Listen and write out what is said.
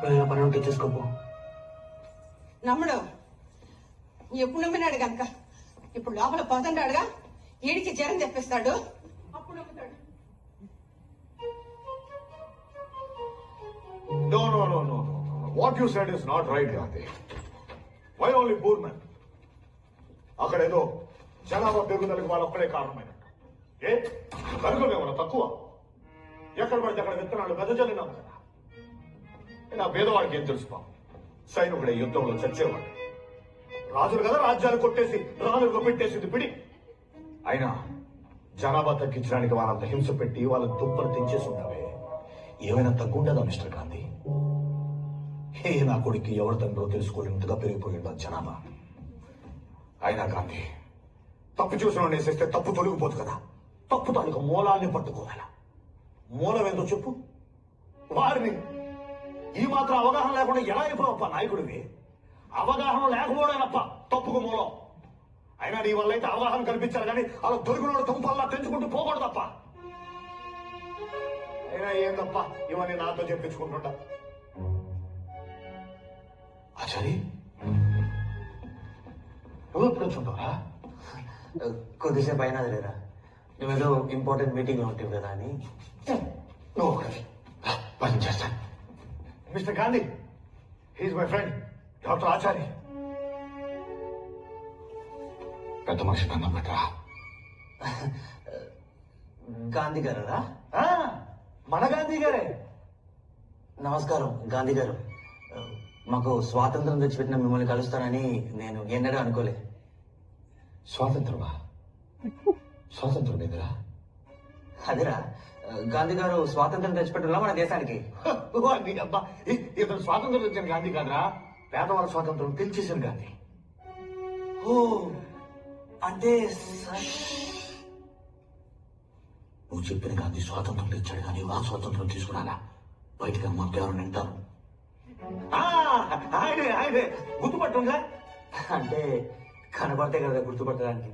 పని ఉంటే చేసుకోపో. నమ్ముడు ఎప్పుడు నమ్మినాడు గనక ఇప్పుడు లోపల పోతుంటాడుగా, ఈడికి జ్వరం తెప్పిస్తాడు, అప్పుడు నమ్ముతాడు. No. What you said is not right, Gandhi. Why only poor men? అక్కడేదో జనాభా పెరుగుదలకు వాళ్ళొక్కడే కారణమైనట్టు. ఏ కనుగొలు ఏమన్నా తక్కువ? ఎక్కడ పడితే అక్కడ విత్తనాలు వెదజల్లినాం కదా. నా పేదవాడికి ఏం తెలుసు పాపం. సైనికుడే యుద్ధంలో చచ్చేవాడు. రాజులు కదా రాజ్యాలు కొట్టేసి రాజులుగా పెట్టేసింది పిడి. అయినా జనాభా తగ్గించడానికి వాళ్ళంత హింస పెట్టి వాళ్ళ దుప్పలు తెంచేసి ఉంటావే, ఏమైనా తగ్గుండదా మిస్టర్ గాంధీ? నా కొడుకు ఎవరి తండ్రో తెలుసుకోలేంతగా పెరిగిపోయింది జనాభా. అయినా గాంధీ, తప్పు చూసిన నేసేస్తే తప్పు తొలగిపోదు కదా. తప్పు తాలూకు మూలాన్ని పట్టుకోవాలా. మూలం ఏందో చెప్పు. వారిని ఈ మాత్రం అవగాహన లేకుండా ఎలా అయిపోవప్ప నాయకుడివి? అవగాహన లేకపోవడేనప్ప తప్పుకు మూలం. అయినా నీ వల్ల అయితే అవగాహన కల్పించాలి కానీ అలా దొరికినోడు తుంపల్లా తెంచుకుంటూ పోకూడదప్ప. అయినా ఏందప్ప ఇవన్నీ నాతో చెప్పించుకుంటుంటా. ఆచారి, నువ్వు ఎప్పుడు వచ్చుంటావరా? కొద్దిసేపు అయినా లేరా, నువ్వేదో ఇంపార్టెంట్ మీటింగ్ లో ఉంటావు కదా అని. నువ్వు ఒకటి పని చేస్తాను. Mister Gandhi, he is my friend doctor Achari. పెద్ద మనిషి కన్నా పెట్టరా. గాంధీ గారా? మన గాంధీ గారే. నమస్కారం గాంధీ గారు. మాకు స్వాతంత్రం తెచ్చిపెట్టిన మిమ్మల్ని కలుస్తానని నేను ఎన్నడూ అనుకోలేదు. స్వాతంత్రమా? స్వాతంత్రం ఎదురా? అదేరా, గాంధీ గారు స్వాతంత్రం తెచ్చిపెట్టిన మన దేశానికి. అబ్బా, ఇతను స్వాతంత్రం తెచ్చిన గాంధీ కాదురా, పేదవాళ్ళ స్వాతంత్రం తెలిసేసిన గాంధీ. ఓ అంటే నువ్వు చెప్పిన గాంధీ స్వాతంత్రం తెచ్చాడు కానీ వా స్వాతంత్రం తీసుకురాలా. బయటకు మాట్లాడాలని అంటారు. ఆయనే గుర్తుపట్టంగా. అంటే కనబడితే కదా గుర్తుపట్టడానికి.